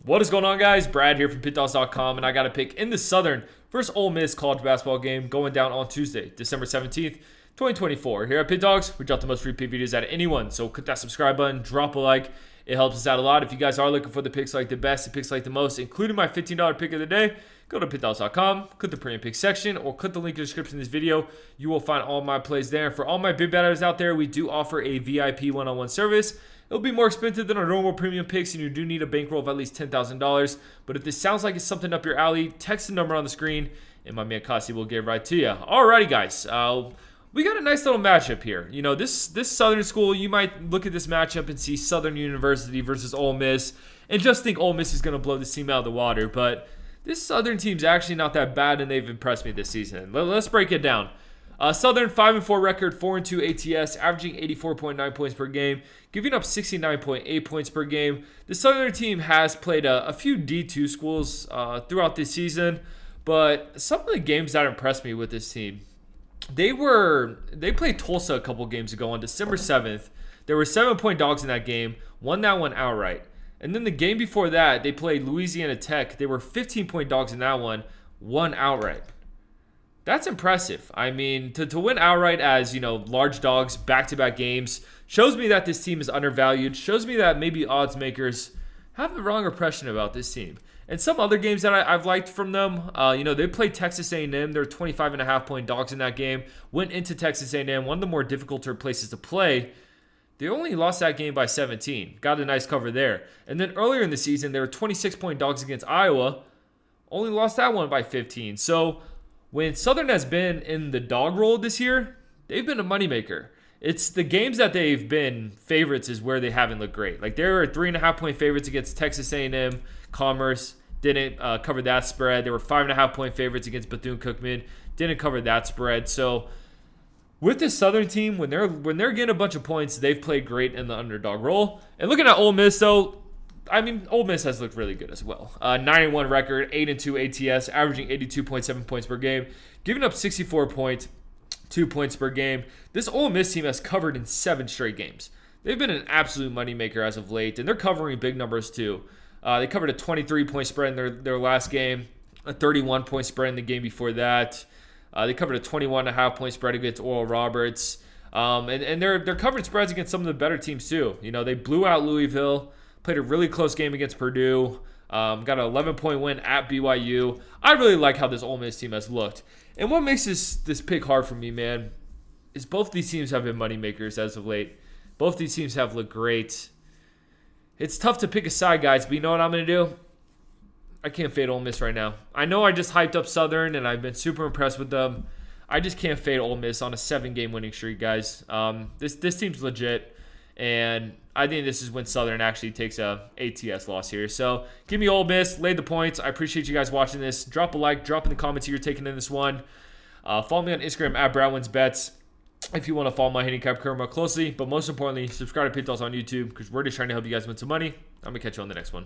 What is going on, guys? Brad here from Pickdawgz.com, and I got a pick in the Southern versus Ole Miss college basketball game going down on Tuesday, December 17th, 2024. Here at Pick Dawgz, we drop the most free pick videos out of anyone, so click that subscribe button, drop a like. It helps us out a lot. If you guys are looking for the picks like the best, the picks like the most, including my $15 pick of the day, go to Pickdawgz.com, click the premium pick section, or click the link in the description of this video. You will find all my plays there. And for all my big bettors out there, we do offer a VIP one-on-one service. It'll be more expensive than our normal premium picks, and you do need a bankroll of at least $10,000. But if this sounds like it's something up your alley, text the number on the screen, and my man Kasi will get right to you. Alrighty, guys. We got a nice little matchup here. You know, this Southern school, you might look at this matchup and see Southern University versus Ole Miss, and just think Ole Miss is going to blow this team out of the water. But this Southern team's actually not that bad, and they've impressed me this season. Let's break it down. Southern 5-4 record, 4-2 ATS, averaging 84.9 points per game, giving up 69.8 points per game. The Southern team has played a few D2 schools throughout this season, but some of the games that impressed me with this team, they played Tulsa a couple games ago on December 7th. There were 7-point dogs in that game, won that one outright. And then the game before that, they played Louisiana Tech. They were 15-point dogs in that one, won outright. That's impressive. I mean, to win outright as, you know, large dogs, back-to-back games, shows me that this team is undervalued, shows me that maybe odds makers have the wrong impression about this team. And some other games that I've liked from them, you know, they played Texas A&M. They're 25.5-point dogs in that game. Went into Texas A&M, one of the more difficult places to play. They only lost that game by 17. Got a nice cover there. And then earlier in the season, they were 26-point dogs against Iowa. Only lost that one by 15. So when Southern has been in the dog role this year, they've been a moneymaker. It's the games that they've been favorites is where they haven't looked great. Like, they were 3.5-point favorites against Texas A&M, Commerce, didn't cover that spread. They were 5.5-point favorites against Bethune-Cookman, didn't cover that spread. So with this Southern team, when they're getting a bunch of points, they've played great in the underdog role. And looking at Ole Miss, though, I mean, Ole Miss has looked really good as well. 9-1 record, 8-2 ATS, averaging 82.7 points per game, giving up 64.2 points per game. This Ole Miss team has covered in 7 straight games. They've been an absolute moneymaker as of late, and they're covering big numbers too. They covered a 23-point spread in their last game, a 31-point spread in the game before that. They covered a 21.5-point spread against Oral Roberts. And they're covering spreads against some of the better teams too. You know, they blew out Louisville, played a really close game against Purdue, got an 11-point win at BYU. I really like how this Ole Miss team has looked. And what makes this pick hard for me, man, is both these teams have been moneymakers as of late. Both these teams have looked great. It's tough to pick a side, guys, but you know what I'm going to do? I can't fade Ole Miss right now. I know I just hyped up Southern, and I've been super impressed with them. I just can't fade Ole Miss on a 7-game winning streak, guys. This team's legit, and I think this is when Southern actually takes a ATS loss here. So give me Ole Miss, lay the points. I appreciate you guys watching this. Drop a like, drop in the comments who you're taking in this one. Follow me on Instagram at BradWinsBets if you want to follow my handicap career more closely. But most importantly, subscribe to Pick Dawgz on YouTube because we're just trying to help you guys win some money. I'm going to catch you on the next one.